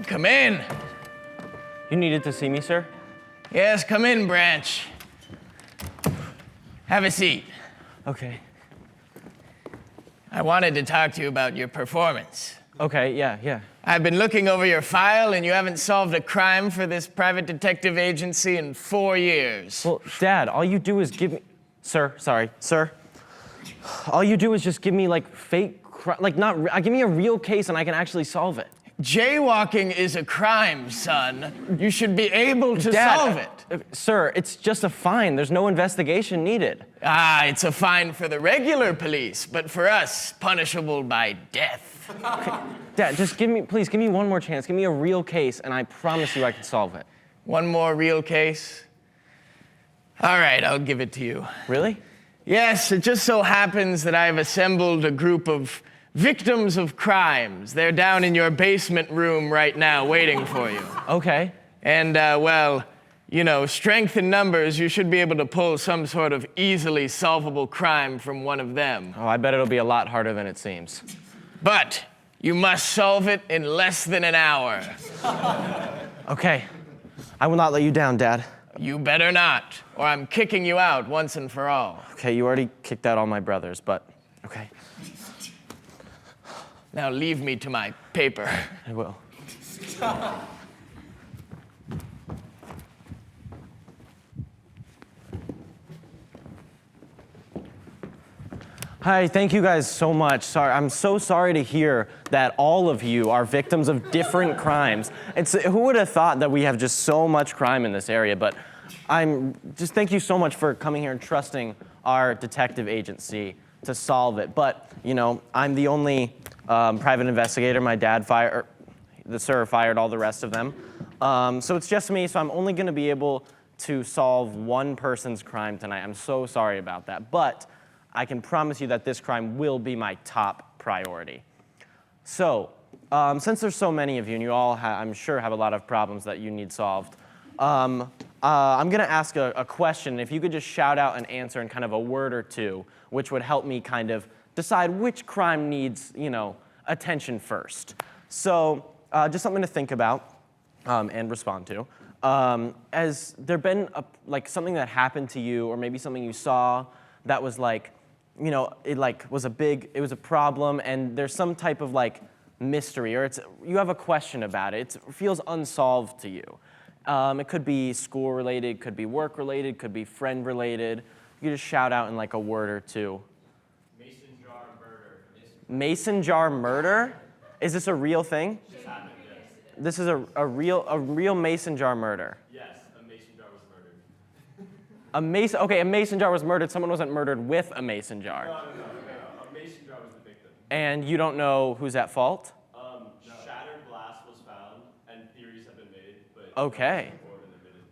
Come in. You needed to see me, sir? Yes, come in, Branch. Have a seat. Okay. I wanted to talk to you about your performance. Okay, yeah. I've been looking over your file, and you haven't solved a crime for this private detective agency in 4 years. Well, Dad, all you do is give me... Sir. All you do is just give me, like, fake... give me a real case and I can actually solve it. Jaywalking is a crime, son. You should be able to Dad, solve it. Sir, it's just a fine. There's no investigation needed. It's a fine for the regular police, but for us, punishable by death. Okay. Dad, just please give me one more chance. Give me a real case, and I promise you I can solve it. One more real case? All right, I'll give it to you. Really? Yes, it just so happens that I've assembled a group of victims of crimes. They're down in your basement room right now waiting for you. Okay. And, strength in numbers, you should be able to pull some sort of easily solvable crime from one of them. Oh, I bet it'll be a lot harder than it seems. But you must solve it in less than an hour. Okay. I will not let you down, Dad. You better not, or I'm kicking you out once and for all. Okay, you already kicked out all my brothers, but okay. Now leave me to my paper. I will. Hi, thank you guys so much. I'm so sorry to hear that all of you are victims of different crimes. Who would have thought that we have just so much crime in this area, but thank you so much for coming here and trusting our detective agency to solve it. But, I'm the only private investigator. My dad the sir fired all the rest of them. So it's just me, so I'm only gonna be able to solve one person's crime tonight. I'm so sorry about that, but I can promise you that this crime will be my top priority. So, since there's so many of you, and you all, I'm sure, have a lot of problems that you need solved, I'm gonna ask a question. If you could just shout out an answer in kind of a word or two, which would help me kind of decide which crime needs, attention first. So, just something to think about and respond to. Has there been something that happened to you, or maybe something you saw that was it was a problem, and there's some type of mystery, or you have a question about it. It feels unsolved to you. It could be school related, could be work related, could be friend related. You just shout out in a word or two. Mason jar murder. Mason jar murder? Is this a real thing? This happened, yes. This is a real mason jar murder. Yes, a mason jar was murdered. A mason jar was murdered. Someone wasn't murdered with a mason jar. No. A mason jar was the victim. And you don't know who's at fault? Shattered glass was found, and theories have been made, but Okay.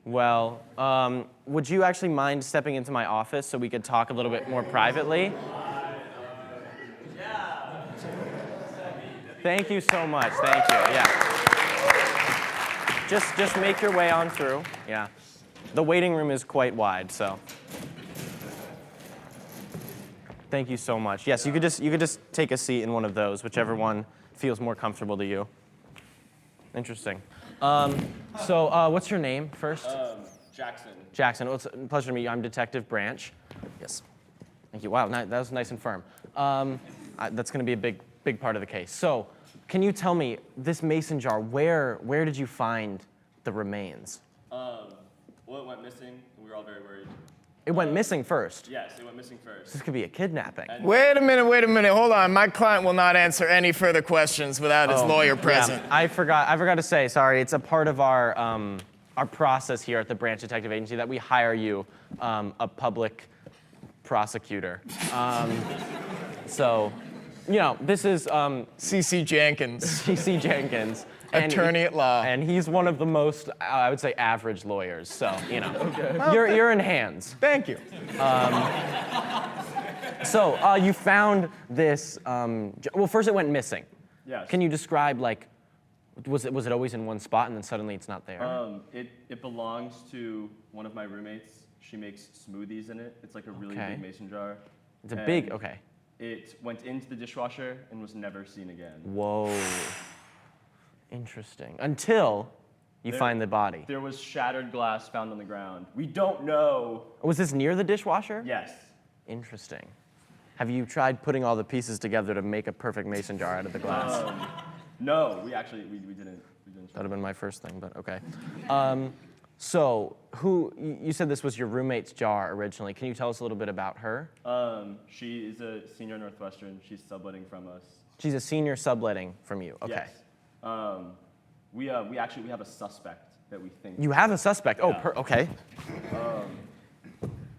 Well, would you actually mind stepping into my office so we could talk a little bit more privately? Yeah. Thank you so much. Thank you. Yeah. Just make your way on through. Yeah. The waiting room is quite wide, so. Thank you so much. Yes, you could just take a seat in one of those, whichever one feels more comfortable to you. Interesting. What's your name first? Jackson. Jackson. Well, it's a pleasure to meet you. I'm Detective Branch. Yes. Thank you. Wow, that was nice and firm. That's going to be a big part of the case. So, can you tell me, this mason jar, where did you find the remains? Well, it went missing, and we were all very worried. It went missing first. Yes, it went missing first. This could be a kidnapping. Wait a minute, hold on. My client will not answer any further questions without his lawyer present. Yeah, I forgot to say, sorry, it's a part of our process here at the Branch Detective Agency that we hire you a public prosecutor. This is C.C. Jenkins. C.C. Jenkins. Attorney at law. And he's one of the most, I would say, average lawyers. So, okay. You're in hands. Thank you. So you found this, well, first it went missing. Yes. Can you describe, was it always in one spot and then suddenly it's not there? It belongs to one of my roommates. She makes smoothies in it. It's like a really big mason jar. It's a big, okay. It went into the dishwasher and was never seen again. Whoa. Interesting. Until you find the body. There was shattered glass found on the ground. We don't know. Was this near the dishwasher? Yes. Interesting. Have you tried putting all the pieces together to make a perfect mason jar out of the glass? No, we actually we didn't. That would have been my first thing, but okay. So, you said this was your roommate's jar originally. Can you tell us a little bit about her? She is a senior at Northwestern. She's subletting from us. She's a senior subletting from you. Okay. Yes. We have a suspect that we think. You have a suspect. Oh, Yeah. okay.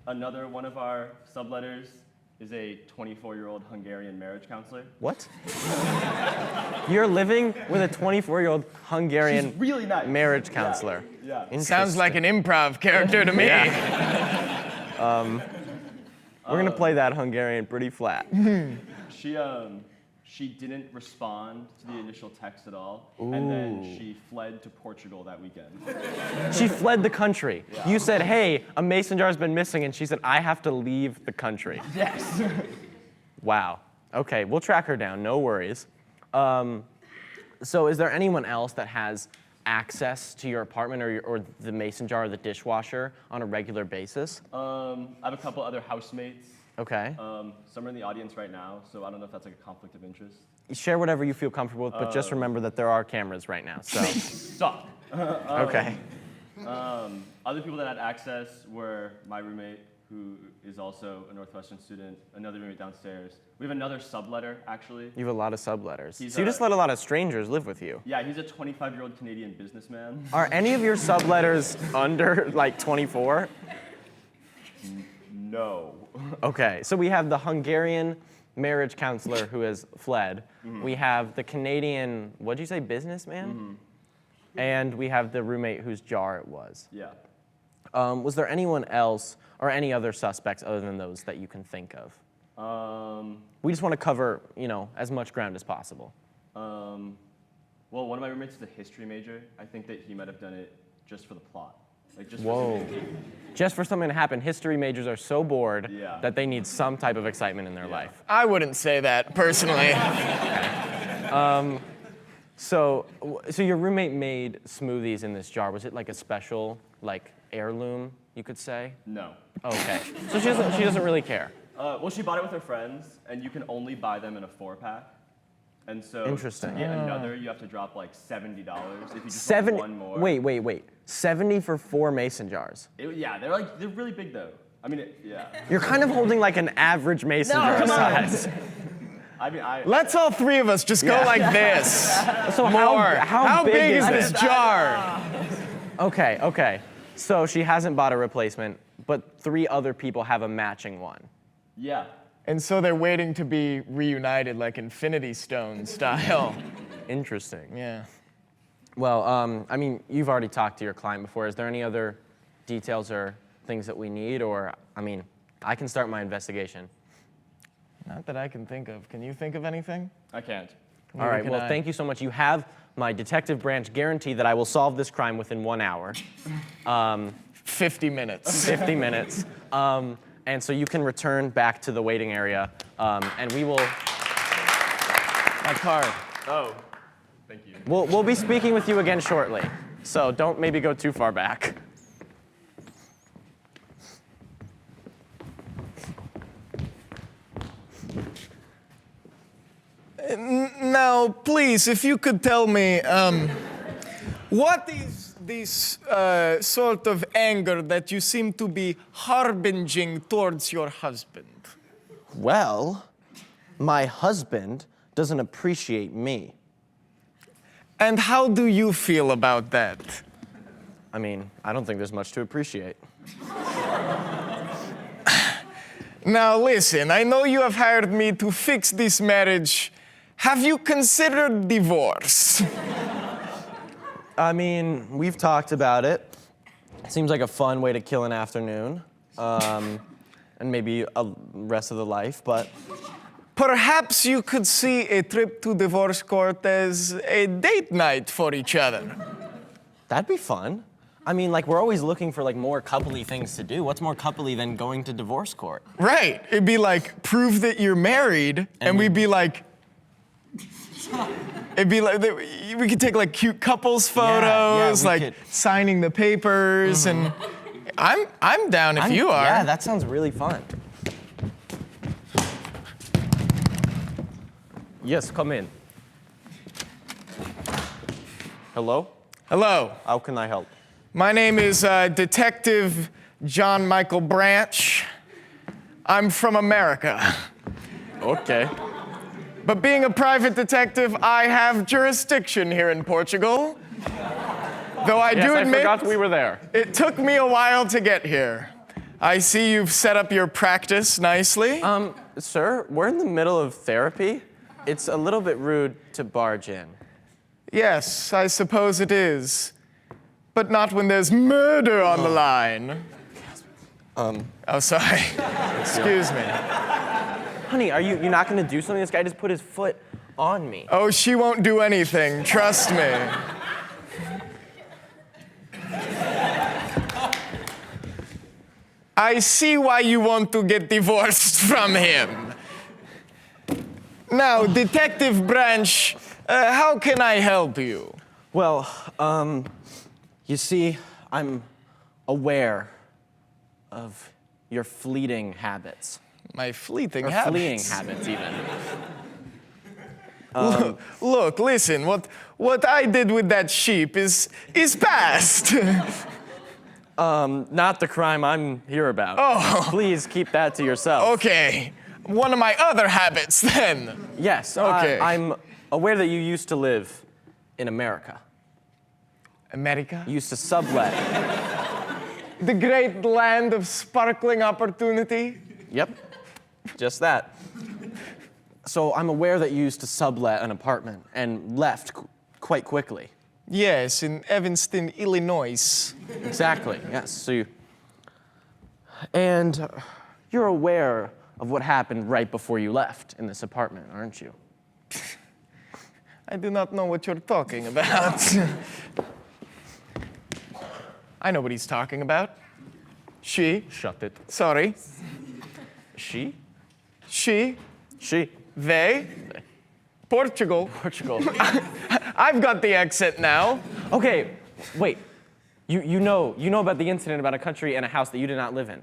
Another one of our subletters is a 24-year-old Hungarian marriage counselor. What? You're living with a 24-year-old Hungarian She's really nice. marriage counselor. Yeah. Sounds like an improv character to me. We're gonna play that Hungarian pretty flat. She didn't respond to the initial text at all, and then she fled to Portugal that weekend. She fled the country. Yeah. You said, hey, a mason jar's been missing, and she said, I have to leave the country. Yes. Wow. Okay, we'll track her down, no worries. So is there anyone else that has access to your apartment or the mason jar or the dishwasher on a regular basis? I have a couple other housemates. Okay. Some are in the audience right now, so I don't know if that's like a conflict of interest. Share whatever you feel comfortable with, but just remember that there are cameras right now, so. Suck. Okay. Other people that had access were my roommate, who is also a Northwestern student, another roommate downstairs. We have another subletter, actually. You have a lot of subletters. He's So you just let a lot of strangers live with you. Yeah, he's a 25-year-old Canadian businessman. Are any of your subletters under like 24? No. Okay, so we have the Hungarian marriage counselor who has fled. We have the Canadian, what'd you say, businessman? And we have the roommate whose jar it was. Yeah. Was there anyone else or any other suspects other than those that you can think of? We just want to cover, as much ground as possible. Well, one of my roommates is a history major. I think that he might have done it just for the plot. Like just Whoa. Just for something to happen, history majors are so bored Yeah. that they need some type of excitement in their life. I wouldn't say that personally. So your roommate made smoothies in this jar. Was it like a special, like heirloom, you could say? No. Okay. So she doesn't really care. Well, she bought it with her friends, and you can only buy them in a 4-pack. And so Interesting. to get another, you have to drop like $70 if you just Seven. want one more. Wait. 70 for 4 mason jars. Yeah, they're really big though. I mean, yeah. You're kind of holding like an average mason jar come on. size. I mean, Let's all three of us just go like this. So More. how big is it? this jar? Okay. So she hasn't bought a replacement, but 3 other people have a matching one. Yeah. And so they're waiting to be reunited like Infinity Stone style. Interesting. Yeah. Well, I mean, you've already talked to your client before. Is there any other details or things that we need? Or, I mean, I can start my investigation. Not that I can think of. Can you think of anything? I can't. All right, can well, I. thank you so much. You have my detective branch guarantee that I will solve this crime within 1 hour. 50 minutes. 50 minutes. And so you can return back to the waiting area, and we will. My card. Oh, thank you. We'll be speaking with you again shortly. So don't maybe go too far back. Now, please, if you could tell me, what is this sort of anger that you seem to be harbinging towards your husband? Well, my husband doesn't appreciate me. And how do you feel about that? I mean, I don't think there's much to appreciate. Now, listen, I know you have hired me to fix this marriage. Have you considered divorce? I mean, we've talked about it. Seems like a fun way to kill an afternoon, and maybe a rest of the life, but Perhaps you could see a trip to divorce court as a date night for each other. that'd be fun. I mean, like, we're always looking for, like, more coupley things to do. What's more coupley than going to divorce court? Right. It'd be like, prove that you're married, and we'd be like, It'd be like, we could take like cute couples photos, we like could. signing the papers, and I'm down if you are. Yeah, that sounds really fun. Yes, come in. Hello? Hello. How can I help? My name is Detective John Michael Branch. I'm from America. Okay. But being a private detective, I have jurisdiction here in Portugal. Though I do admit, I forgot we were there. it took me a while to get here. I see you've set up your practice nicely. Sir, we're in the middle of therapy. It's a little bit rude to barge in. Yes, I suppose it is. But not when there's murder on the line. Oh, sorry. Excuse me. Honey, you're not gonna do something? This guy just put his foot on me. Oh, she won't do anything, trust me. I see why you want to get divorced from him. Now, Detective Branch, how can I help you? Well, you see, I'm aware of your fleeting habits. My fleeting Or habits. fleeing habits, even. Look, listen, what I did with that sheep is past. Not the crime I'm here about. Oh. Please keep that to yourself. Okay, one of my other habits then. Yes, Okay. I'm aware that you used to live in America. America? You used to sublet. The great land of sparkling opportunity? Yep, just that. So I'm aware that you used to sublet an apartment and left quite quickly. Yes, in Evanston, Illinois. Exactly, yes. So you... And you're aware of what happened right before you left in this apartment, aren't you? I do not know what you're talking about. I know what he's talking about. She. Shut it. Sorry. She? She. She. They. Portugal. Portugal. I've got the accent now. Okay, wait. You know about the incident about a country and a house that you did not live in.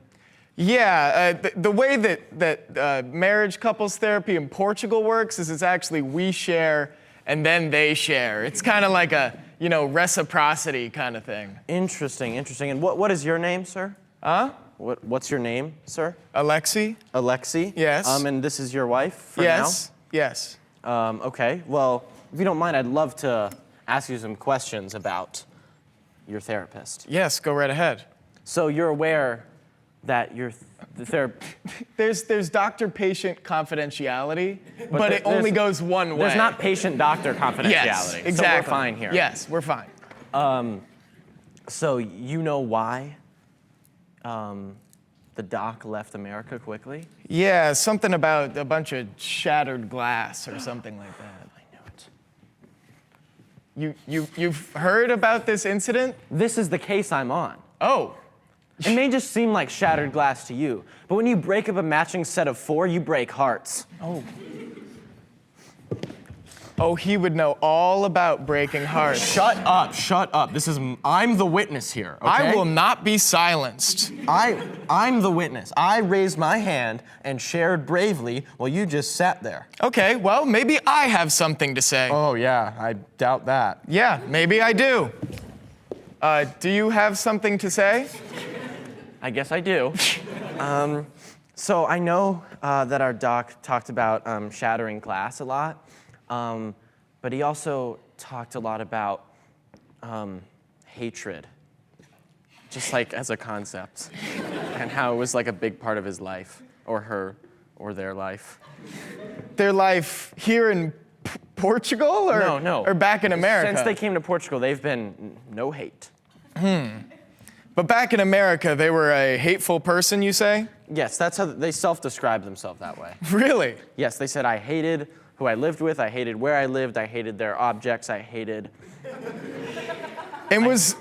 Yeah, the way that marriage couples therapy in Portugal works is it's actually we share and then they share. It's kind of like a, reciprocity kind of thing. Interesting. And what is your name, sir? Huh? What's your name, sir? Alexi? Alexi? Yes. And this is your wife for Yes. Yes. now? Okay. Well, if you don't mind, I'd love to ask you some questions about your therapist. Yes, go right ahead. So you're aware that the therapist... There's doctor-patient confidentiality, but it there's- only goes one way. There's not patient-doctor confidentiality. Yes, exactly. So we're fine here. Yes, we're fine. So you know why the doc left America quickly? Yeah, something about a bunch of shattered glass or something like that. I knew it. You've heard about this incident? This is the case I'm on. Oh, It may just seem like shattered glass to you, but when you break up a matching set of 4, you break hearts. oh, he would know all about breaking hearts. Shut up. I'm the witness here, okay? I will not be silenced. I'm the witness. I raised my hand and shared bravely while you just sat there. Okay, well, maybe I have something to say. Oh, yeah, I doubt that. Yeah, maybe I do. Do you have something to say? I guess I do. So I know that our doc talked about shattering glass a lot, but he also talked a lot about hatred, just like as a concept, and how it was like a big part of his life, or her, or their life. Their life here in Portugal, or No. or back in America? Since they came to Portugal, they've been no hate. But back in America, they were a hateful person, you say? Yes, that's how they self-describe themselves that way. Really? Yes, they said, I hated who I lived with, I hated where I lived, I hated their objects, I hated... And was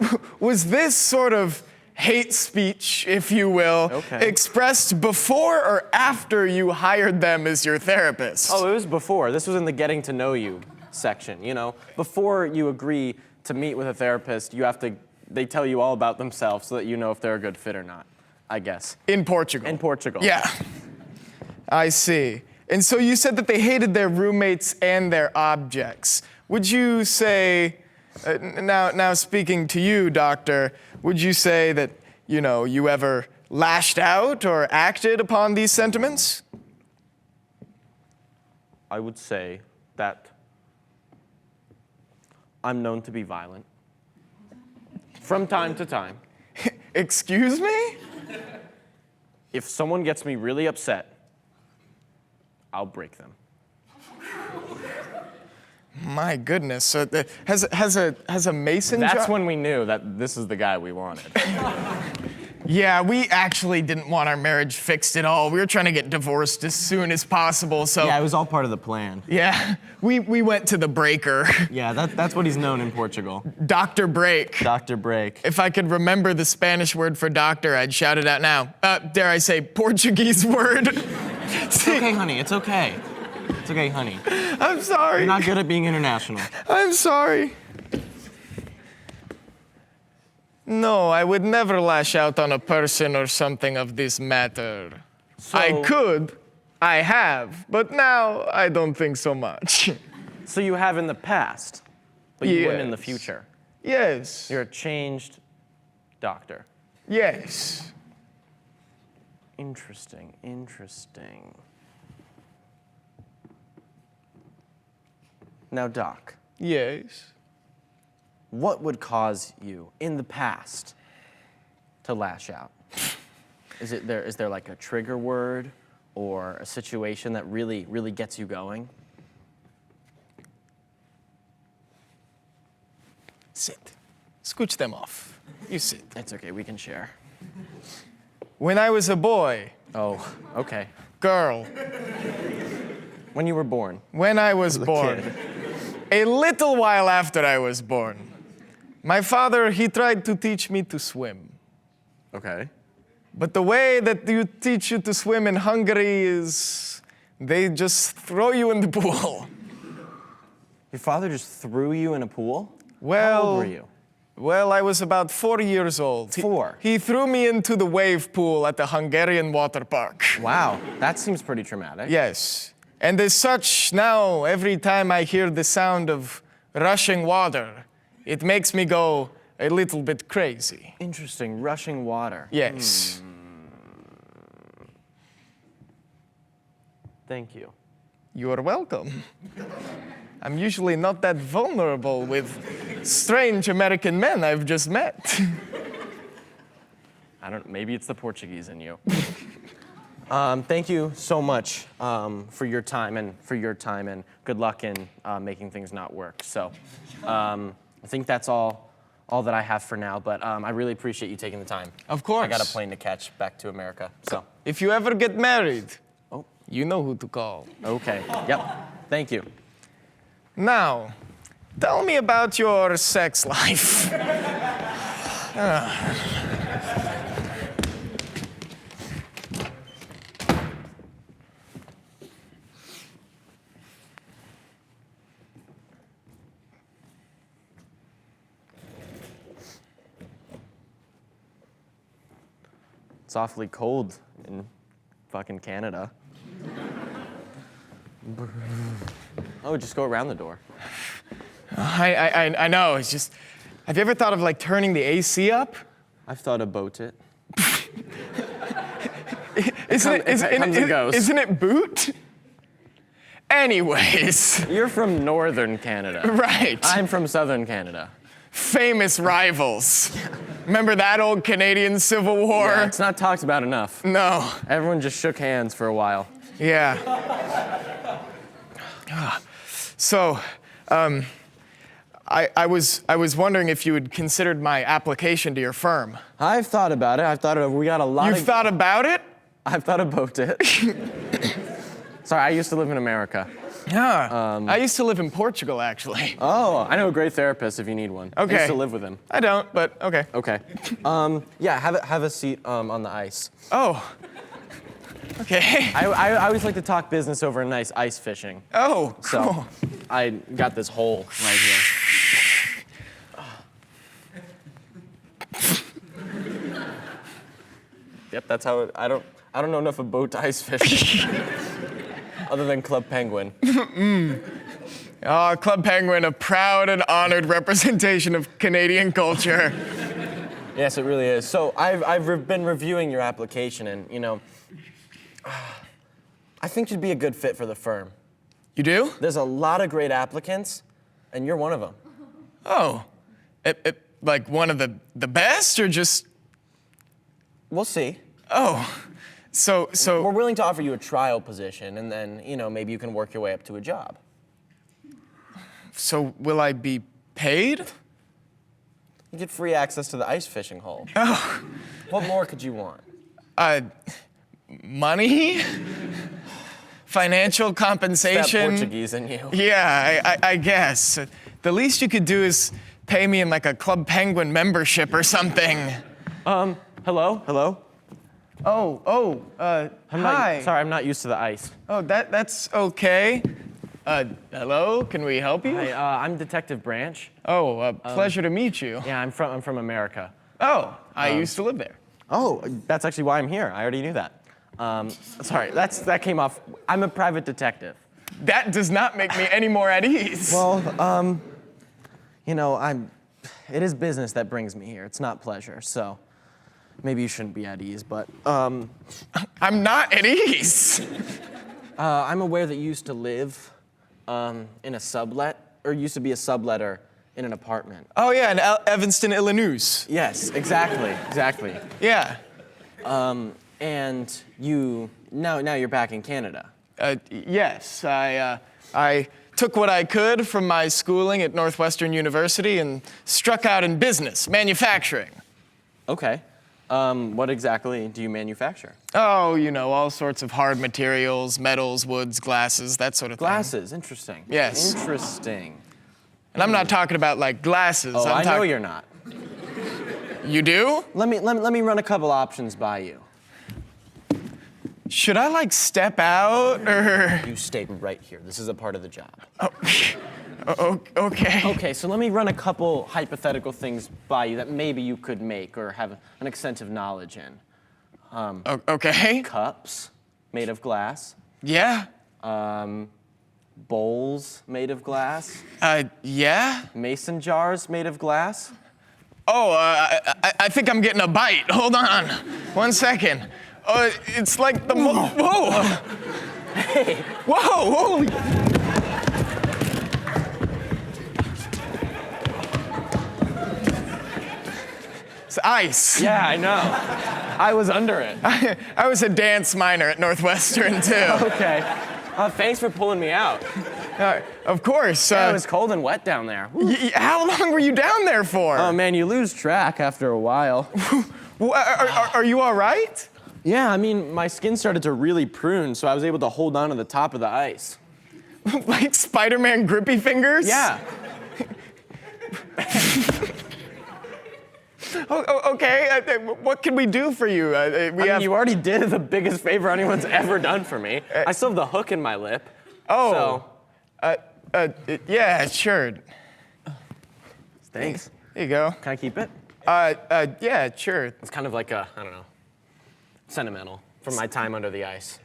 this sort of hate speech, if you will, expressed before or after you hired them as your therapist? Oh, it was before. This was in the getting to know you section, you know? Before you agree to meet with a therapist, they tell you all about themselves so that you know if they're a good fit or not, I guess. In Portugal. In Portugal. Yeah. I see. And so you said that they hated their roommates and their objects. Would you say, now speaking to you, doctor, would you say that, you ever lashed out or acted upon these sentiments? I would say that I'm known to be violent. From time to time. Excuse me? If someone gets me really upset, I'll break them. My goodness. So has a mason job? That's when we knew that this is the guy we wanted. Yeah, we actually didn't want our marriage fixed at all. We were trying to get divorced as soon as possible, so... Yeah, it was all part of the plan. Yeah, we went to the breaker. Yeah, that's what he's known in Portugal. Dr. Break. Dr. Break. If I could remember the Spanish word for doctor, I'd shout it out now. Dare I say, Portuguese word? It's okay, honey, it's okay. It's okay, honey. I'm sorry. You're not good at being international. I'm sorry. No, I would never lash out on a person or something of this matter. I could, I have, but now I don't think so much. So you have in the past, but you wouldn't in the Yes. future. Yes. You're a changed doctor. Yes. Interesting, interesting. Now, Doc, Yes. what would cause you in the past to lash out? Is there like a trigger word or a situation that really, really gets you going? Sit. Scooch them off. You sit. It's okay, we can share. When I was a boy, Oh, okay. girl, When you were born. when I was born, kid. a little while after I was born, my father, he tried to teach me to swim. Okay. But the way that you teach you to swim in Hungary is they just throw you in the pool. Your father just threw you in a pool? Well, How old were you? Well, I was about 4 years old. 4? He threw me into the wave pool at the Hungarian water park. Wow, that seems pretty traumatic. Yes. And as such, now, every time I hear the sound of rushing water, it makes me go a little bit crazy. Interesting, rushing water. Yes. Thank you. You are welcome. I'm usually not that vulnerable with strange American men I've just met. Maybe it's the Portuguese in you. Thank you so much for your time and good luck in making things not work. So I think that's all that I have for now, but I really appreciate you taking the time. Of course. I got a plane to catch back to America, so. If you ever get married, Oh, you know who to call. okay, yep, thank you. Now, tell me about your sex life. It's awfully cold in fucking Canada. Oh, just go around the door. I know, it's just, have you ever thought of like turning the AC up? I've thought about it. Isn't it boot? Anyways. You're from northern Canada. Right. I'm from southern Canada. Famous rivals. Remember that old Canadian Civil War? Yeah, it's not talked about enough. No. Everyone just shook hands for a while. Yeah. So, I was wondering if you had considered my application to your firm. I've thought about it. We got a lot You've thought about it? I've thought about it. Sorry, I used to live in America. Yeah. I used to live in Portugal, actually. Oh, I know a great therapist if you need one. Okay. I used to live with him. I don't, but okay. Okay. Yeah, have a seat on the ice. Oh. Okay. I always like to talk business over a nice ice fishing. Oh, So cool. I got this hole right here. Yep, that's how I don't know enough about ice fishing. Other than Club Penguin. Oh, Club Penguin, a proud and honored representation of Canadian culture. Yes, it really is. So I've been reviewing your application, and I think you'd be a good fit for the firm. You do? There's a lot of great applicants, and you're one of them. Oh, like one of the best, or just? We'll see. Oh, so We're willing to offer you a trial position, and then maybe you can work your way up to a job. So will I be paid? You get free access to the ice fishing hole. Oh, What more could you want? money? Financial That compensation? Portuguese in you. Yeah, I guess. The least you could do is pay me in like a Club Penguin membership or something. Hello? Hello? Oh, hi. Sorry, I'm not used to the ice. Oh, that's okay. Hello, can we help you? Hi, I'm Detective Branch. Oh, pleasure to meet you. Yeah, I'm from America. Oh, I used to live there. Oh, that's actually why I'm here. I already knew that. Sorry, that came off. I'm a private detective. That does not make me any more at ease. Well, it is business that brings me here. It's not pleasure, so maybe you shouldn't be at ease, but, I'm not at ease. I'm aware that you used to live, in a sublet, or used to be a subletter in an apartment. Oh yeah, in Evanston, Illinois. Yes, exactly. Yeah. And now you're back in Canada. Yes, I took what I could from my schooling at Northwestern University and struck out in business, manufacturing. Okay. What exactly do you manufacture? Oh, all sorts of hard materials, metals, woods, glasses, that sort of thing. Glasses, interesting. Yes. Interesting. And I'm not talking about like glasses. Oh, I know you're not. You do? Let me run a couple options by you. Should I like step out or? You stay right here. This is a part of the job. Okay. Okay, so let me run a couple hypothetical things by you that maybe you could make or have an extensive knowledge in. Okay. Cups made of glass. Yeah. Bowls made of glass. Yeah. Mason jars made of glass. Oh, I think I'm getting a bite. Hold on. 1 second. It's like the whoa. Hey. Whoa. Holy. It's ice. Yeah, I know. I was under it. I was a dance minor at Northwestern too. Okay. Thanks for pulling me out. Of course. It was cold and wet down there. How long were you down there for? Oh man, you lose track after a while. Are you all right? Yeah, I mean, my skin started to really prune, so I was able to hold on to the top of the ice. Like Spider-Man grippy fingers? Yeah. Okay. What can we do for you? You already did the biggest favor anyone's ever done for me. I still have the hook in my lip. Oh. Yeah, sure. Thanks. There you go. Can I keep it? Yeah, sure. It's kind of like I don't know, sentimental from my time under the ice,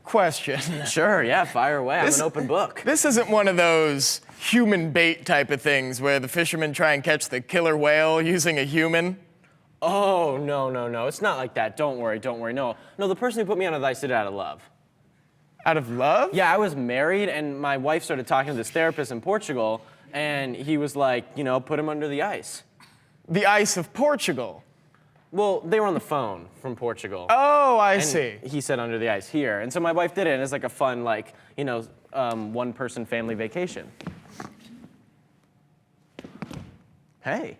Question. Sure, yeah, fire away. I'm an open book. This isn't one of those human bait type of things where the fishermen try and catch the killer whale using a human. Oh, no. It's not like that. Don't worry. No, the person who put me on the ice did it out of love. Out of love? Yeah, I was married, and my wife started talking to this therapist in Portugal, and he was like, put him under the ice. The ice of Portugal. Well, they were on the phone from Portugal. Oh, I And see. he said under the ice here. And so my wife did it, and it's like a fun, one-person family vacation. Hey.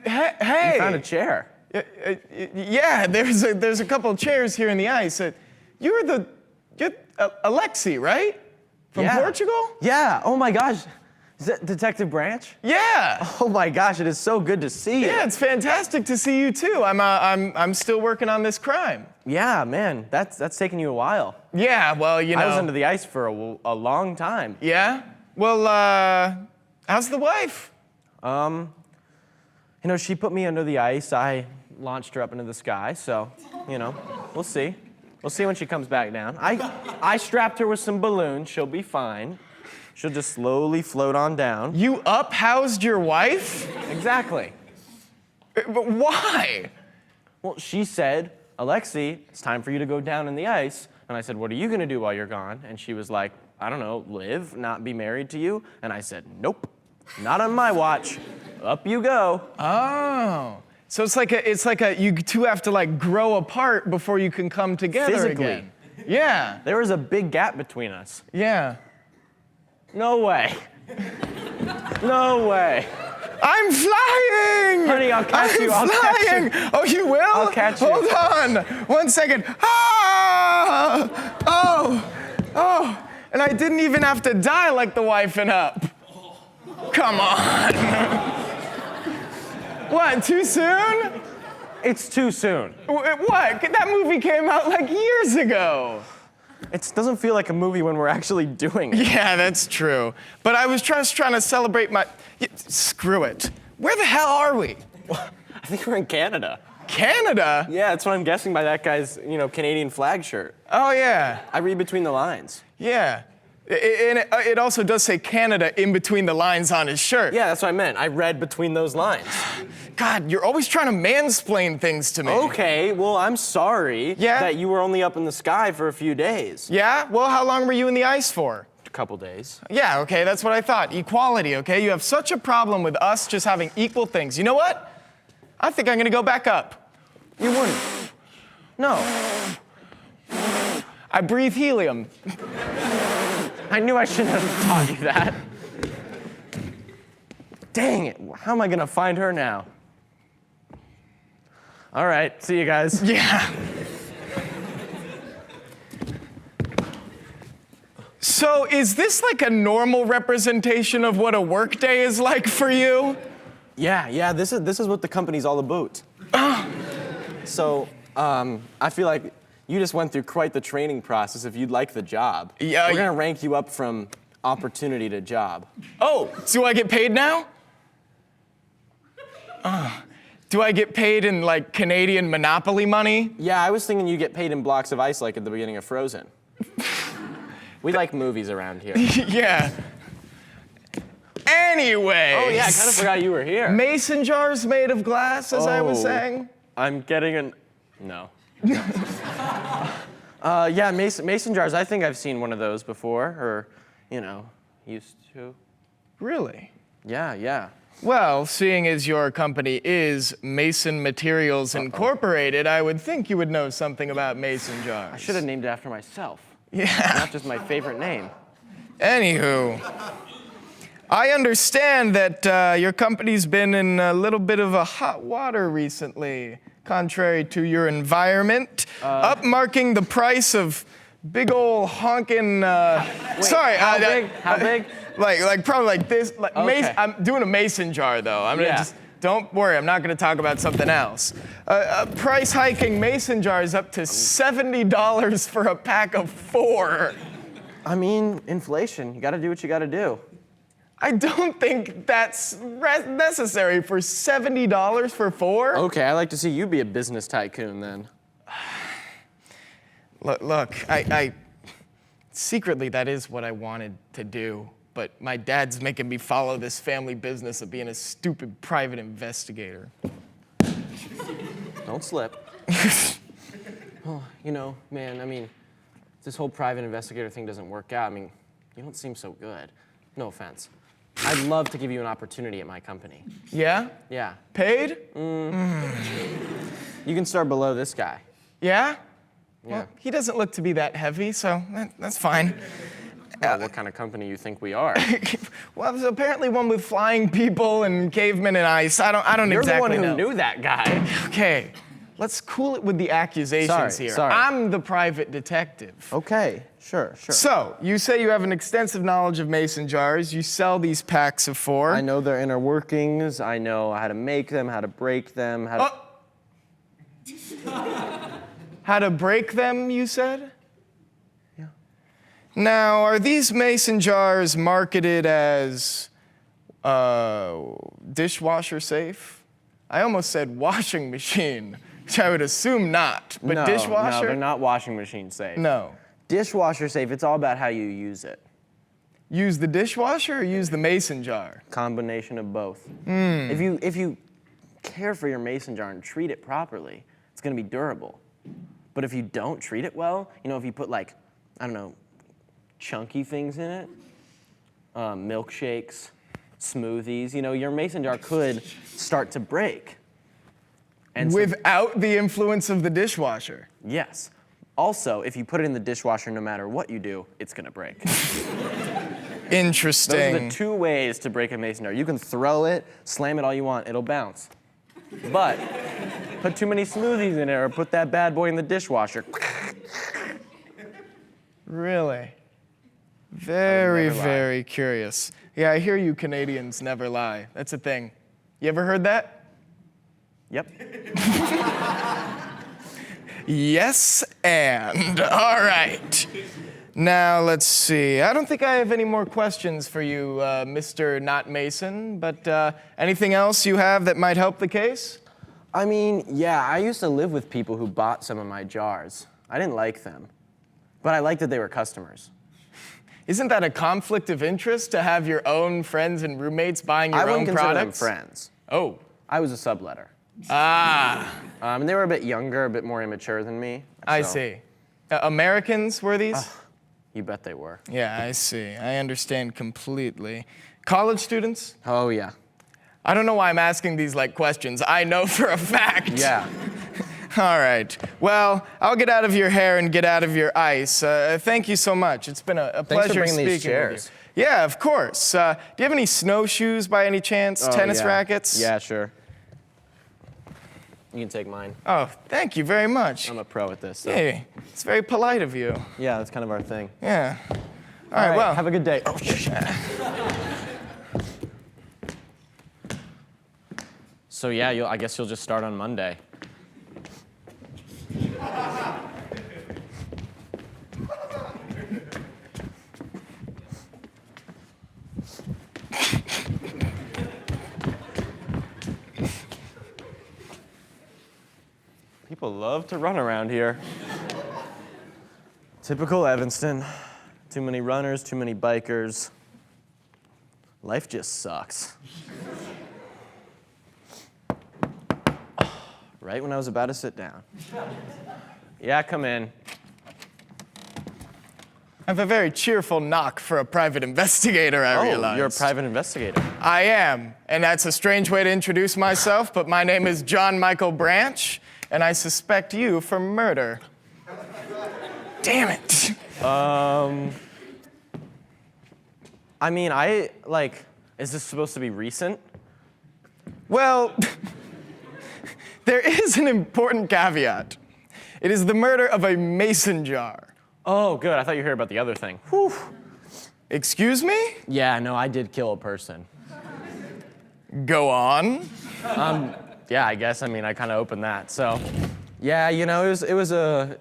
Hey. You found a chair. Yeah, there's a couple of chairs here in the ice. You're Alexi, right? From Yeah. Portugal? Yeah, oh my gosh. Is that Detective Branch? Yeah. Oh my gosh, it is so good to see you. Yeah, it's fantastic to see you too. I'm still working on this crime. Yeah, man, that's taken you a while. Yeah, well, you know. I was under the ice for a long time. Yeah? Well, how's the wife? You know, she put me under the ice. I launched her up into the sky, so, you know, we'll see. We'll see when she comes back down. I strapped her with some balloons. She'll be fine. She'll just slowly float on down. You uphoused your wife? Exactly. But why? Well, she said, Alexi, it's time for you to go down in the ice. And I said, what are you gonna do while you're gone? And she was like, I don't know, live, not be married to you? And I said, nope, not on my watch. Up you go. Oh. So it's like you two have to like grow apart before you can come together Physically. again. Yeah. There was a big gap between us. Yeah. No way. No way. I'm flying! Honey, I'll catch you. I'll catch you. Oh, you will? I'll catch you. Hold on. 1 second. Ah! Oh. And I didn't even have to die like the wife in Up. Come on. What, too soon? It's too soon. What? That movie came out like years ago. It doesn't feel like a movie when we're actually doing it. Yeah, that's true. But I was just trying to celebrate my... Screw it. Where the hell are we? I think we're in Canada. Canada? Yeah, that's what I'm guessing by that guy's, Canadian flag shirt. Oh, yeah. I read between the lines. Yeah. And it also does say Canada in between the lines on his shirt. Yeah, that's what I meant. I read between those lines. God, you're always trying to mansplain things to me. Okay, well, I'm sorry that you were only up in the sky for a few days. Yeah? Well, how long were you in the ice for? A couple days. Yeah, okay, that's what I thought. Equality, okay? You have such a problem with us just having equal things. You know what? I think I'm gonna go back up. You wouldn't. No. I breathe helium. I knew I shouldn't have taught you that. Dang it, how am I gonna find her now? All right, see you guys. Yeah. So is this like a normal representation of what a workday is like for you? Yeah, this is what the company's all about. So, I feel like you just went through quite the training process if you'd like the job. Yeah. We're gonna rank you up from opportunity to job. Oh, do I get paid now? Do I get paid in like Canadian Monopoly money? Yeah, I was thinking you get paid in blocks of ice like at the beginning of Frozen. We like movies around here. Yeah. Anyway. Oh yeah, I kind of forgot you were here. Mason jars made of glass, as I was Oh. saying. I'm getting no. Yeah, mason jars. I think I've seen one of those before, or, used to. Really? Yeah. Well, seeing as your company is Mason Materials Incorporated, I would think you would know something about mason jars. I should have named it after myself, Yeah. not just my favorite name. Anywho, I understand that your company's been in a little bit of a hot water recently, contrary to your environment, upmarking the price of big ol' honkin'. Sorry, How big? Like probably like this. Like Okay. I'm doing a mason jar though. I'm gonna Yeah. just. Don't worry, I'm not gonna talk about something else. Price hiking mason jars up to $70 for a pack of 4. I mean, inflation. You gotta do what you gotta do. I don't think that's necessary for $70 for 4. Okay, I'd like to see you be a business tycoon then. Look, I secretly that is what I wanted to do, but my dad's making me follow this family business of being a stupid private investigator. Don't slip. Oh, man, I mean, this whole private investigator thing doesn't work out. I mean, you don't seem so good. No offense. I'd love to give you an opportunity at my company. Yeah? Yeah. Paid? You can start below this guy. Yeah? Yeah. Well, he doesn't look to be that heavy, so that's fine. Well, what kind of company you think we are? Well, there's apparently one with flying people and cavemen and ice. I don't You're exactly the one know. who knew that guy. Okay. let's cool it with the accusations Sorry, here. sorry. I'm the private detective. Okay, sure. So, you say you have an extensive knowledge of mason jars. You sell these packs of 4. I know their inner workings. I know how to make them, how to break them, how to... How to break them, you said? Yeah. Now, are these mason jars marketed as dishwasher safe? I almost said washing machine, which I would assume not, but No, dishwasher? No, they're not washing machine safe. No. Dishwasher safe, it's all about how you use it. Use the dishwasher or use the mason jar? Combination of both. If you care for your mason jar and treat it properly, it's gonna be durable. But if you don't treat it well, if you put like, I don't know, chunky things in it, milkshakes, smoothies, your mason jar could start to break. And Without the influence of the dishwasher? Yes. Also, if you put it in the dishwasher, no matter what you do, it's gonna break. Interesting. Those are the 2 ways to break a mason jar. You can throw it, slam it all you want, it'll bounce. But put too many smoothies in it or put that bad boy in the dishwasher. Really? Very, never lie. very curious. Yeah, I hear you Canadians never lie. That's a thing. You ever heard that? Yep. Yes, and. All right. Now, let's see. I don't think I have any more questions for you, Mr. Not Mason, but anything else you have that might help the case? I mean, yeah, I used to live with people who bought some of my jars. I didn't like them, but I liked that they were customers. Isn't that a conflict of interest to have your own friends and roommates buying your I own wouldn't consider them products? friends. Oh. I was a subletter. Ah, And they were a bit younger, a bit more immature than me. I so- see. Americans were these? You bet they were. Yeah, I see. I understand completely. College students? Oh, yeah. I don't know why I'm asking these like questions. I know for a fact. Yeah. All right. Well, I'll get out of your hair and get out of your ice. Thank you so much. It's been a Thanks for pleasure bringing speaking these chairs. with you. Yeah, of course. Do you have any snowshoes by any chance? Oh, Tennis yeah. rackets? Yeah, sure. You can take mine. Oh, thank you very much. I'm a pro at this. So. Hey, it's very polite of you. Yeah, that's kind of our thing. Yeah. All right, well. Have a good day. Oh, So yeah, I guess you'll just start on Monday. People love to run around here. Typical Evanston. Too many runners, too many bikers. Life just sucks. Right when I was about to sit down. Yeah, come in. I have a very cheerful knock for a private investigator, I realize. Oh, you're a private investigator. I am, and that's a strange way to introduce myself, but my name is John Michael Branch, and I suspect you for murder. Damn it. I mean, is this supposed to be recent? Well, there is an important caveat. It is the murder of a mason jar. Oh, good. I thought you heard about the other thing. Whew. Excuse me? Yeah, no, I did kill a person. Go on. Yeah, I guess. I mean, I kind of opened that. So, yeah, it was a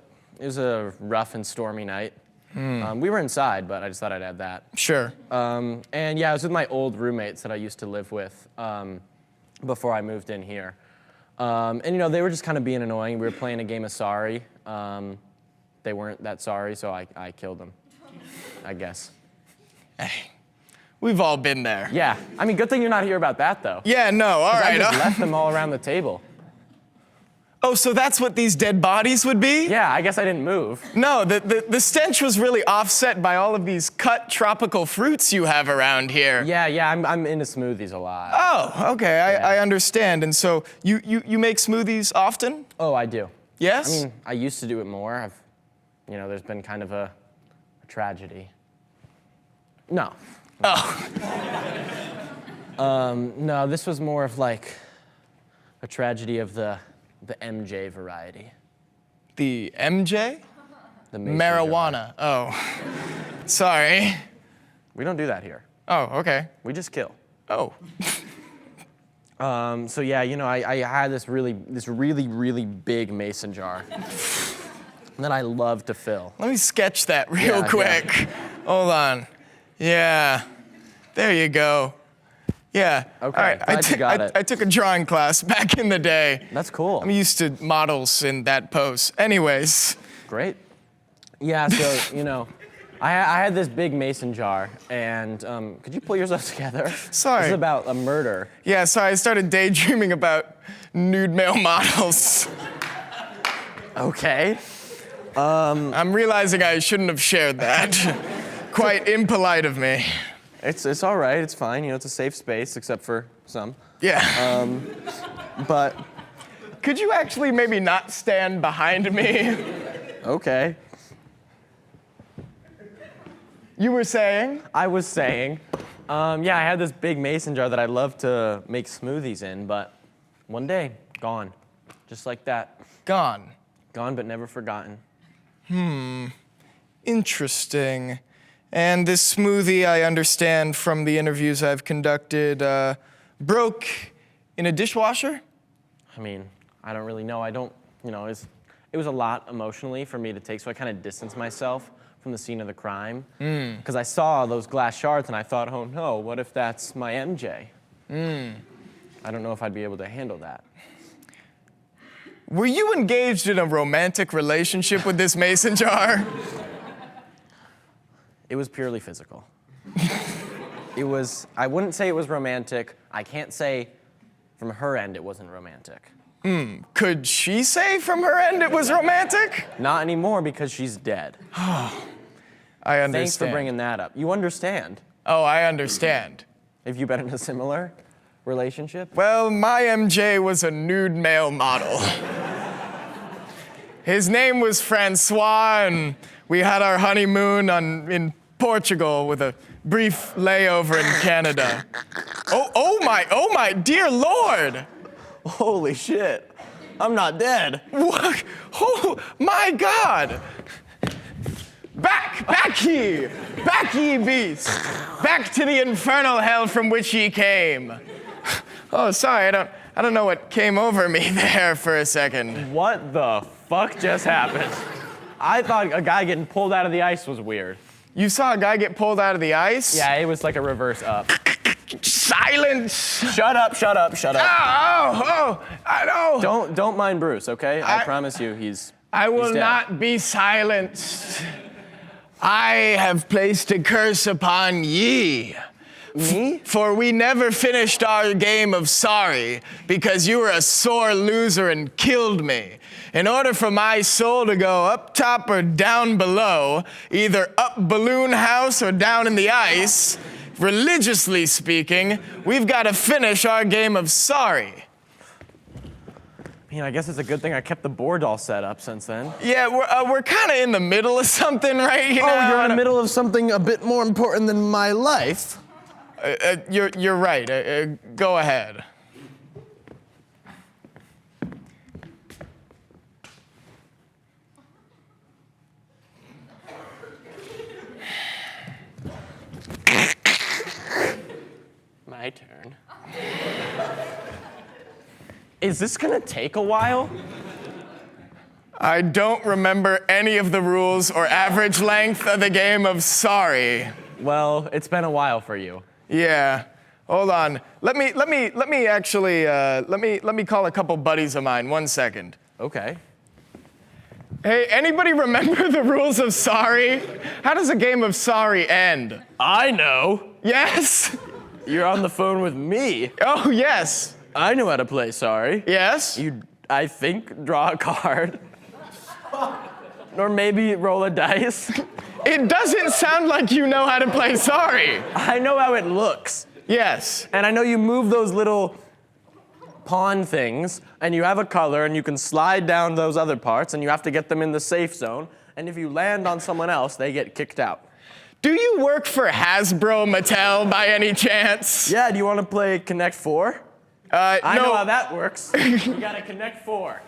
rough and stormy night. We were inside, but I just thought I'd add that. Sure. And yeah, I was with my old roommates that I used to live with before I moved in here. And they were just kind of being annoying. We were playing a game of Sorry. They weren't that sorry, so I killed them, I guess. Hey, we've all been there. Yeah, I mean, good thing you're not here about that, though. Yeah, no, all 'Cause right. I just left them all around the table. Oh, so that's what these dead bodies would be? Yeah, I guess I didn't move. No, the stench was really offset by all of these cut tropical fruits you have around here. Yeah, I'm into smoothies a lot. Oh, okay, Yeah. I understand. And so you make smoothies often? Oh, I do. Yes? I mean, I used to do it more. There's been kind of a tragedy. No. Oh. No, this was more of like a tragedy of the The MJ variety. The MJ? The mason jar. Marijuana. Oh. Sorry. We don't do that here. Oh, okay. We just kill. Oh. So yeah, you know, I had this really big mason jar that I love to fill. Let me sketch that real Yeah, quick. yeah. Hold on. Yeah. There you go. Yeah. Okay, All right. glad you got it. I took a drawing class back in the day. That's cool. I'm used to models in that pose. Anyways. Great. Yeah, so, you know, I had this big mason jar, and could you pull yourself together? Sorry. This is about a murder. Yeah, so I started daydreaming about nude male models. Okay. I'm realizing I shouldn't have shared that. Quite impolite of me. It's all right, it's fine, you know, it's a safe space, except for some. Yeah. But, Could you actually maybe not stand behind me? okay. You were saying? I was saying, yeah, I had this big mason jar that I love to make smoothies in, but one day, gone. Just like that. Gone. Gone but never forgotten. Interesting. And this smoothie, I understand from the interviews I've conducted, broke in a dishwasher? I mean, I don't really know. I don't, you know, it was a lot emotionally for me to take, so I kind of distanced myself from the scene of the crime. Because I saw those glass shards and I thought, oh no, what if that's my MJ? I don't know if I'd be able to handle that. Were you engaged in a romantic relationship with this mason jar? It was purely physical. I wouldn't say it was romantic. I can't say from her end it wasn't romantic. Could she say from her end it was romantic? Not anymore because she's dead. I understand. Thanks for bringing that up. You understand. Oh, I understand. Have you been in a similar relationship? Well, my MJ was a nude male model. His name was Francois, and we had our honeymoon in Portugal with a brief layover in Canada. Oh my dear Lord! Holy shit. I'm not dead. What? Oh my God! Back ye beasts! Back to the infernal hell from which ye came. Oh, sorry, I don't know what came over me there for a second. What the fuck just happened? I thought a guy getting pulled out of the ice was weird. You saw a guy get pulled out of the ice? Yeah, it was like a reverse up. Silence! Shut up. Oh, I know. Don't mind Bruce, okay? I promise you he's I will he's dead. not be silenced. I have placed a curse upon ye. Me? For we never finished our game of sorry because you were a sore loser and killed me. In order for my soul to go up top or down below, either up balloon house or down in the ice, religiously speaking, we've got to finish our game of sorry. You know, I guess it's a good thing I kept the board all set up since then. Yeah, we're kind of in the middle of something right now. Oh, you're in the middle of something a bit more important than my life. You're right. Go ahead. My turn. Is this gonna take a while? I don't remember any of the rules or average length of the game of sorry. Well, it's been a while for you. Yeah. Hold on. Let me call a couple buddies of mine. 1 second. Okay. Hey, anybody remember the rules of sorry? How does a game of sorry end? I know. Yes? You're on the phone with me. Oh, yes. I know how to play sorry. Yes? You, I think, draw a card. Or maybe roll a dice. It doesn't sound like you know how to play sorry. I know how it looks. Yes. And I know you move those little pawn things, and you have a color, and you can slide down those other parts, and you have to get them in the safe zone. And if you land on someone else, they get kicked out. Do you work for Hasbro Mattel by any chance? Yeah, do you want to play Connect 4? I no. know how that works. You gotta connect 4.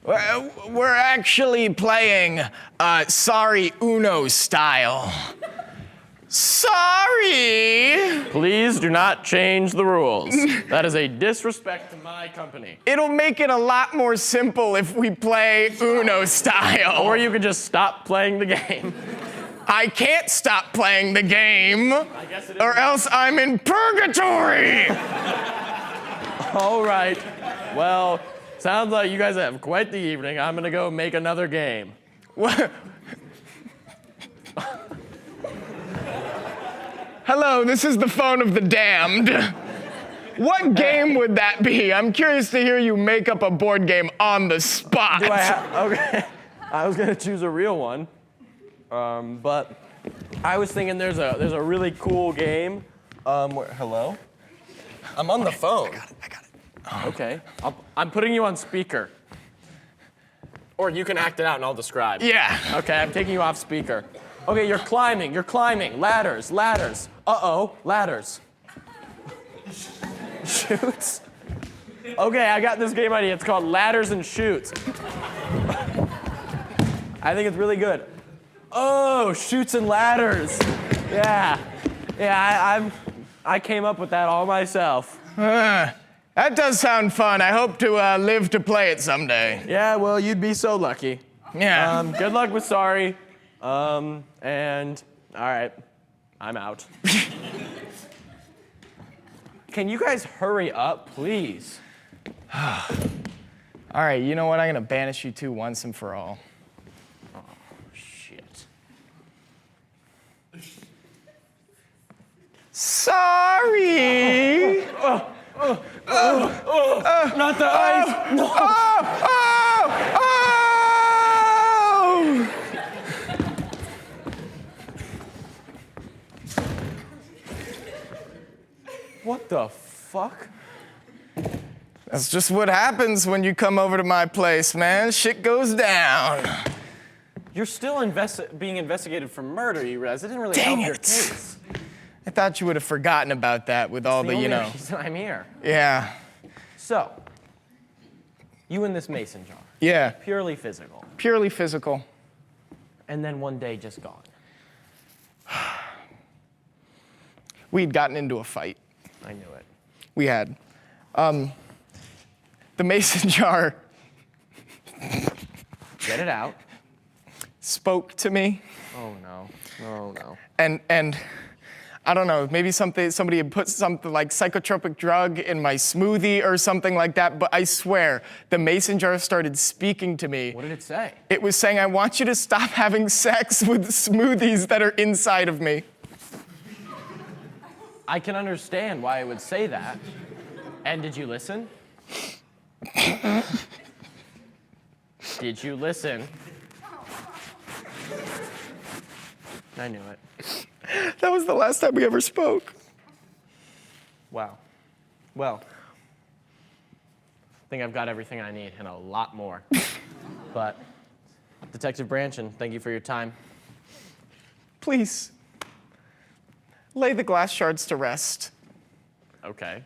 We're actually playing Sorry Uno style. Sorry! Please do not change the rules. That is a disrespect to my company. It'll make it a lot more simple if we play Uno style. Or you could just stop playing the game. I can't stop playing the game, I guess it is. or else I'm in purgatory! All right. Well, sounds like you guys have quite the evening. I'm gonna go make another game. What? Hello, this is the phone of the damned. What game would that be? I'm curious to hear you make up a board game on the spot. Do I have? Okay. I was gonna choose a real one, but I was thinking there's a really cool game. Hello? I'm on the phone. I got it. Okay. I'm putting you on speaker. Or you can act it out and I'll describe. Yeah. Okay, I'm taking you off speaker. Okay, you're climbing. Ladders. Uh-oh, ladders. Shoots. Okay, I got this game idea. It's called Ladders and Shoots. I think it's really good. Oh, shoots and ladders. Yeah, I came up with that all myself. That does sound fun. I hope to live to play it someday. Yeah, well, you'd be so lucky. Yeah. Good luck with Sorry. And all right, I'm out. Can you guys hurry up, please? All right, you know what? I'm gonna banish you two once and for all. Oh, shit. Sorry. Not the ice. No. Oh! What the fuck? That's just what happens when you come over to my place, man. Shit goes down. You're still being investigated for murder, you realize? It didn't really Dang help your it. case. I thought you would have forgotten about that with all The the, only you know. reason I'm here. Yeah. So, you in this mason jar, Yeah. purely physical, Purely physical. and then one day just gone. We'd gotten into a fight. I knew it. We had. The mason jar Get it out. spoke to me, Oh no. Oh no. and I don't know, maybe somebody had put something like psychotropic drug in my smoothie or something like that, but I swear, the mason jar started speaking to me. What did it say? It was saying, I want you to stop having sex with smoothies that are inside of me. I can understand why it would say that. And did you listen? Did you listen? I knew it. That was the last time we ever spoke. Wow. Well, I think I've got everything I need and a lot more. But, Detective Branchin, thank you for your time. Please, lay the glass shards to rest. Okay.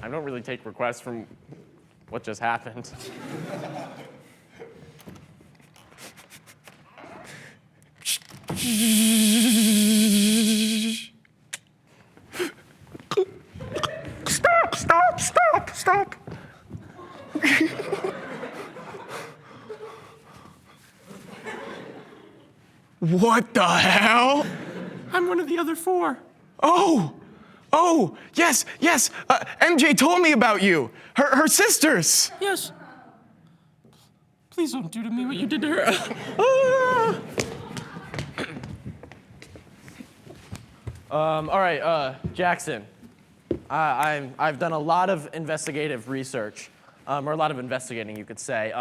I don't really take requests from what just happened. Stop. What the hell? I'm one of the other 4. Oh, yes. MJ told me about you. Her sisters. Yes. Please don't do to me what you did to her. All right, Jackson. I've done a lot of investigative research, or a lot of investigating, you could say,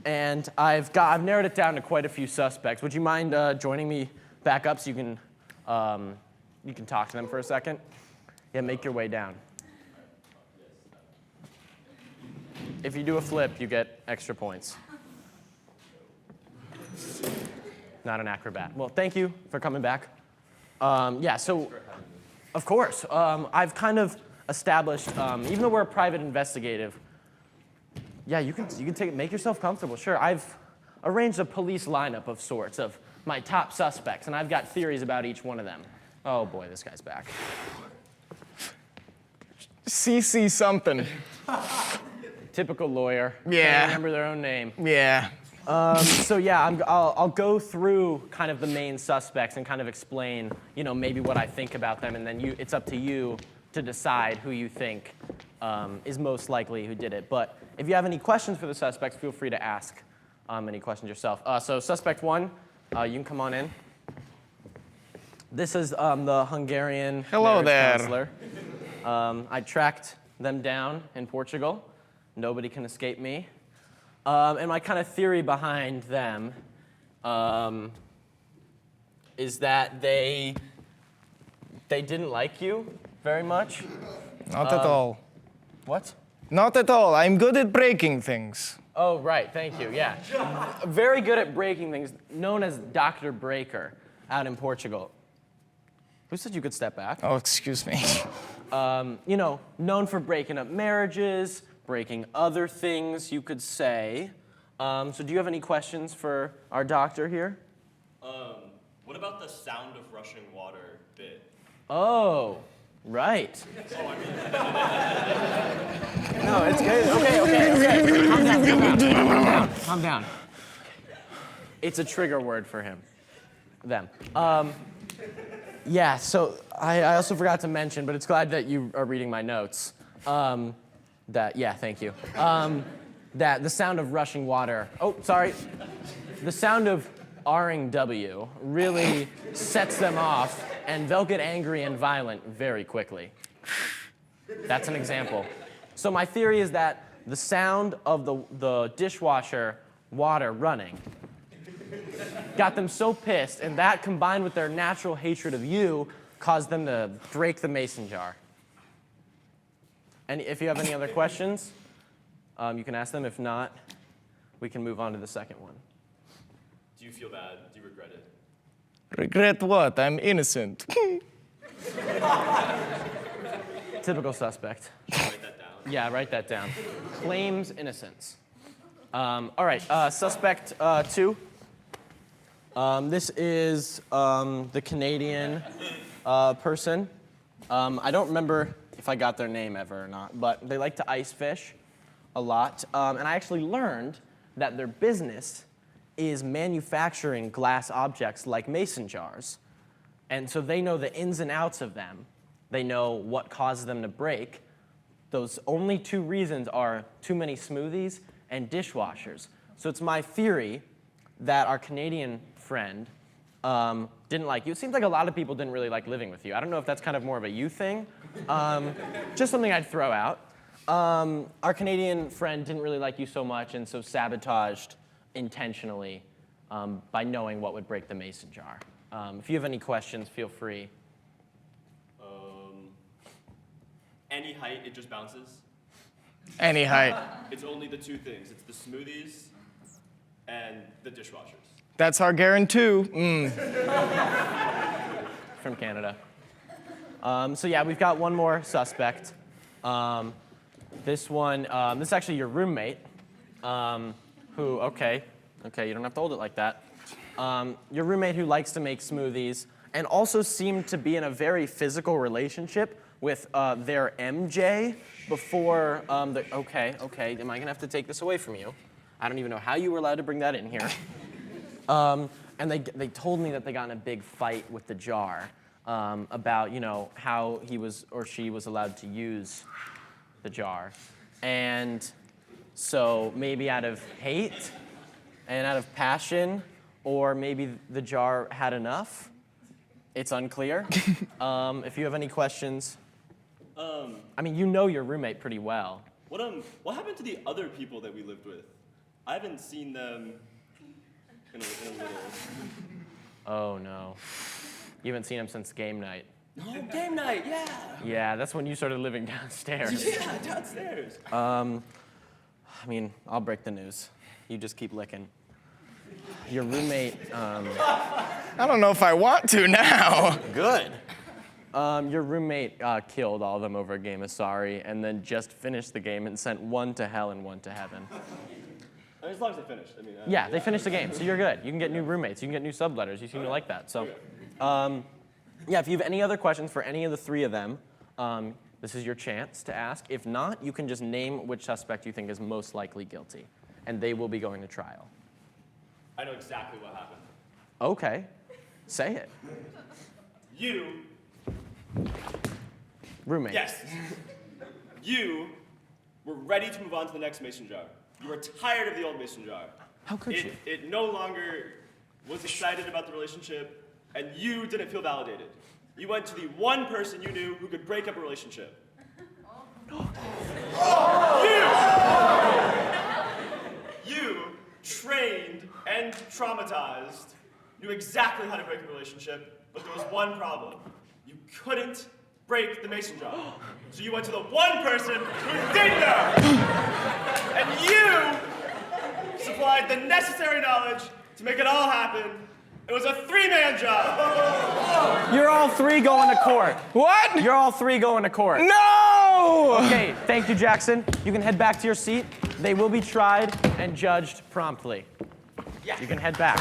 and I've narrowed it down to quite a few suspects. Would you mind joining me back up so you can talk to them for a second? Yeah, make your way down. If you do a flip, you get extra points. Not an acrobat. Well, thank you for coming back. Yeah, so Of course. I've kind of established, even though we're a private investigative, yeah, you can make yourself comfortable. Sure, I've arranged a police lineup of sorts of my top suspects, and I've got theories about each one of them. Oh boy, this guy's back. CC something. Typical lawyer. Yeah. Can't remember their own name. Yeah. So yeah, I'll go through kind of the main suspects and kind of explain, maybe what I think about them, and then it's up to you to decide who you think is most likely who did it. But if you have any questions for the suspects, feel free to ask any questions yourself. So suspect 1, you can come on in. This is the Hungarian Hello marriage there. counselor. I tracked them down in Portugal. Nobody can escape me. And my kind of theory behind them is that they didn't like you very much. Not at all. What? Not at all. I'm good at breaking things. Oh, right, thank you, yeah. Very good at breaking things, known as Dr. Breaker out in Portugal. Who said you could step back? Oh, excuse me. Known for breaking up marriages, breaking other things, you could say. So do you have any questions for our doctor here? What about the sound of rushing water bit? Oh, right. No, it's good. Okay. Calm down. It's a trigger word for them. Yeah, so I also forgot to mention, but it's glad that you are reading my notes. Thank you. That the sound of rushing water, the sound of R-ing W really sets them off, and they'll get angry and violent very quickly. That's an example. So my theory is that the sound of the dishwasher water running got them so pissed, and that combined with their natural hatred of you caused them to break the mason jar. And if you have any other questions, you can ask them. If not, we can move on to the second one. Do you feel bad? Do you regret it? Regret what? I'm innocent. Typical suspect. Should I write that down? Yeah, write that down. Claims innocence. All right, suspect 2. This is the Canadian person. I don't remember if I got their name ever or not, but they like to ice fish a lot. And I actually learned that their business is manufacturing glass objects like mason jars. And so they know the ins and outs of them. They know what causes them to break. Those only 2 reasons are too many smoothies and dishwashers. So it's my theory that our Canadian friend didn't like you. It seems like a lot of people didn't really like living with you. I don't know if that's kind of more of a you thing. Just something I'd throw out. Our Canadian friend didn't really like you so much, and so sabotaged intentionally by knowing what would break the mason jar. If you have any questions, feel free. Any height, it just bounces? Any height. It's only the 2 things. It's the smoothies and the dishwashers. That's our guarantee. From Canada. So yeah, we've got one more suspect. This is actually your roommate, who, okay, you don't have to hold it like that. Your roommate who likes to make smoothies and also seemed to be in a very physical relationship with their MJ before okay, am I gonna have to take this away from you? I don't even know how you were allowed to bring that in here. And they told me that they got in a big fight with the jar about, how he was or she was allowed to use the jar. And so maybe out of hate and out of passion, or maybe the jar had enough. It's unclear. If you have any questions. I mean, you know your roommate pretty well. What happened to the other people that we lived with? I haven't seen them in a little. Oh, no. You haven't seen him since game night. Oh, game night, yeah. Yeah, that's when you started living downstairs. Yeah, downstairs. I mean, I'll break the news. You just keep licking. Your roommate, I don't know if I want to now. Good. Your roommate killed all of them over a game of Sorry, and then just finished the game and sent one to hell and one to heaven. I mean, as long as they finish. I mean, Yeah, they finished the game, so you're good. You can get new roommates. You can get new subletters. You seem to like that. So, yeah, if you have any other questions for any of the three of them, this is your chance to ask. If not, you can just name which suspect you think is most likely guilty, and they will be going to trial. I know exactly what happened. Okay, say it. You. Roommate. Yes. You were ready to move on to the next mason jar. You were tired of the old mason jar. How could you? It no longer was excited about the relationship, and you didn't feel validated. You went to the one person you knew who could break up a relationship. You, trained and traumatized, knew exactly how to break a relationship, but there was one problem. You couldn't break the mason jar. So you went to the one person who did know. And you supplied the necessary knowledge to make it all happen. It was a three-man job. You're all three going to court. What? You're all three going to court. No! Okay, thank you, Jackson. You can head back to your seat. They will be tried and judged promptly. Yeah. You can head back.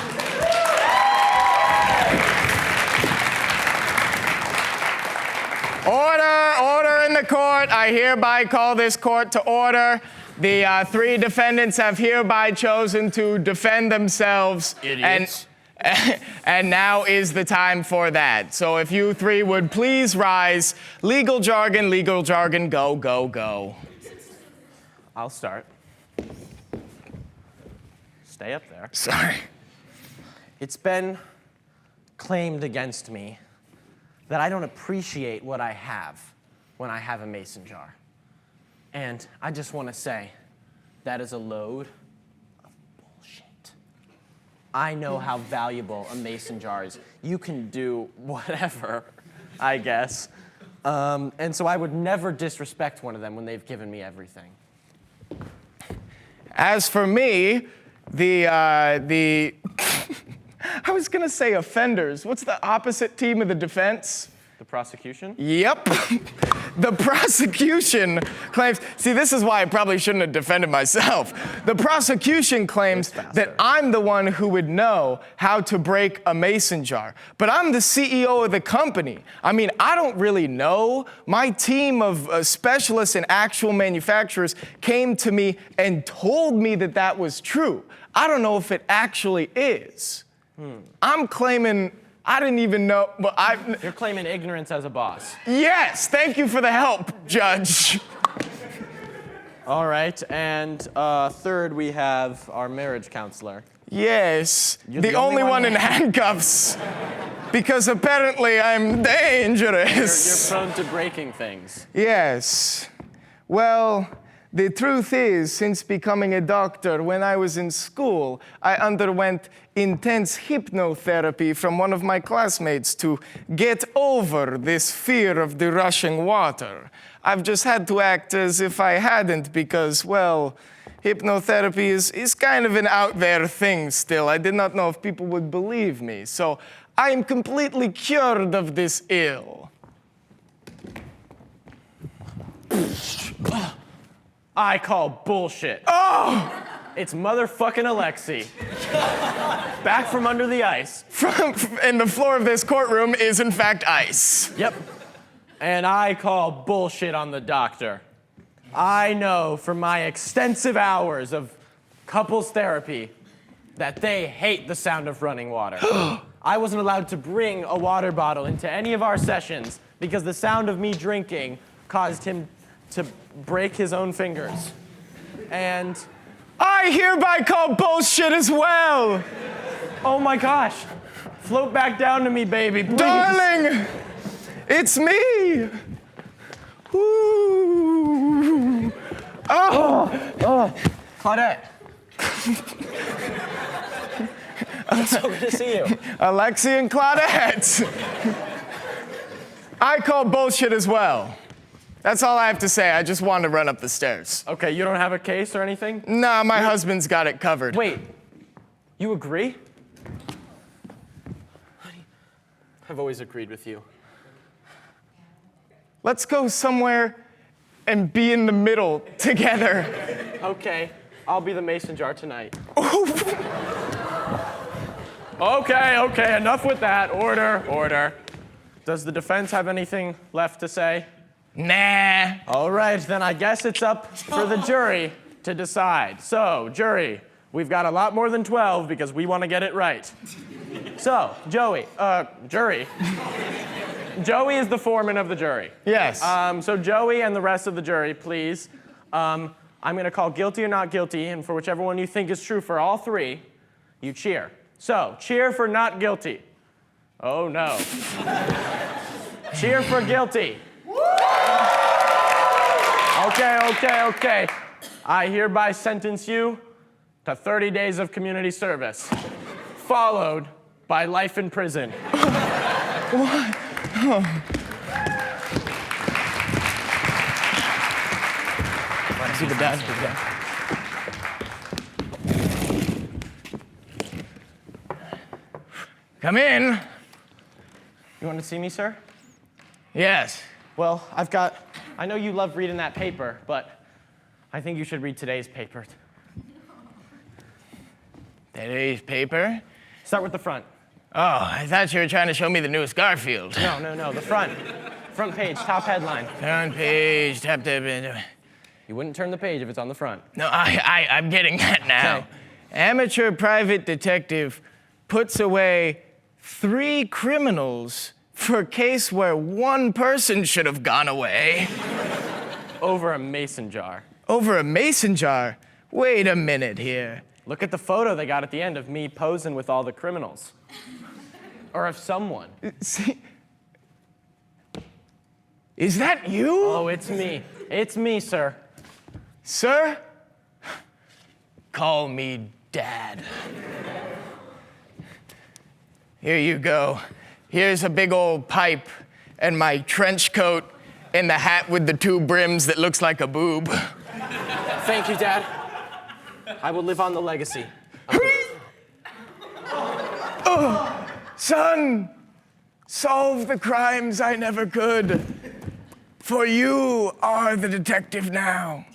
Order in the court. I hereby call this court to order. The three defendants have hereby chosen to defend themselves. Idiots. And now is the time for that. So if you three would please rise. Legal jargon, go, go, go. I'll start. Stay up there. Sorry. It's been claimed against me that I don't appreciate what I have when I have a mason jar. And I just want to say that is a load of bullshit. I know how valuable a mason jar is. You can do whatever, I guess. And so I would never disrespect one of them when they've given me everything. As for me, the I was gonna say offenders. What's the opposite team of the defense? The prosecution? Yep. The prosecution claims, see, this is why I probably shouldn't have defended myself. The prosecution claims that I'm the one who would know how to break a mason jar. But I'm the CEO of the company. I mean, I don't really know. My team of specialists and actual manufacturers came to me and told me that that was true. I don't know if it actually is. I'm claiming I didn't even know, but You're claiming ignorance as a boss. Yes, thank you for the help, Judge. All right, and third we have our marriage counselor. Yes, You're the only one in in handcuffs, because apparently I'm dangerous. You're prone to breaking things. Yes. Well, the truth is, since becoming a doctor, when I was in school, I underwent intense hypnotherapy from one of my classmates to get over this fear of the rushing water. I've just had to act as if I hadn't because, well, hypnotherapy is kind of an out there thing still. I did not know if people would believe me. So I am completely cured of this ill. I call bullshit. Oh! It's motherfucking Alexi. Back from under the ice. And the floor of this courtroom is in fact ice. Yep. And I call bullshit on the doctor. I know from my extensive hours of couples therapy that they hate the sound of running water. I wasn't allowed to bring a water bottle into any of our sessions because the sound of me drinking caused him to break his own fingers. And I hereby call bullshit as well. oh my gosh, float back down to me, baby, please. Darling, it's me. Ooh. Oh. Claudette. It's so good to see you. Alexi and Claudette. I call bullshit as well. That's all I have to say. I just wanted to run up the stairs. Okay, you don't have a case or anything? Nah, my husband's got it covered. Wait, you agree? Honey, I've always agreed with you. Let's go somewhere and be in the middle together. Okay, I'll be the mason jar tonight. Okay, enough with that. Order. Does the defense have anything left to say? Nah. All right, then I guess it's up for the jury to decide. So, jury, we've got a lot more than 12 because we want to get it right. So, jury. Joey is the foreman of the jury. Yes. So Joey and the rest of the jury, please. I'm going to call guilty or not guilty, and for whichever one you think is true for all three, you cheer. So, cheer for not guilty. Oh, no. Cheer for guilty. Okay. I hereby sentence you to 30 days of community service, followed by life in prison. What? Oh. See the dad. Come in. You want to see me, sir? Yes. Well, I know you love reading that paper, but I think you should read today's paper. Today's paper? Start with the front. Oh, I thought you were trying to show me the newest Garfield. No, the front. Front page, top headline. Front page, top. You wouldn't turn the page if it's on the front. No, I'm getting that now. Okay. Amateur private detective puts away 3 criminals for a case where 1 person should have gone away. Over a mason jar. Over a mason jar? Wait a minute here. Look at the photo they got at the end of me posing with all the criminals. Or of someone. See? Is that you? Oh, it's me. It's me, sir. Sir? Call me Dad. Here you go. Here's a big old pipe and my trench coat and the hat with the 2 brims that looks like a boob. Thank you, Dad. I will live on the legacy. Oh, son, solve the crimes I never could, for you are the detective now.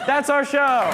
That's our show.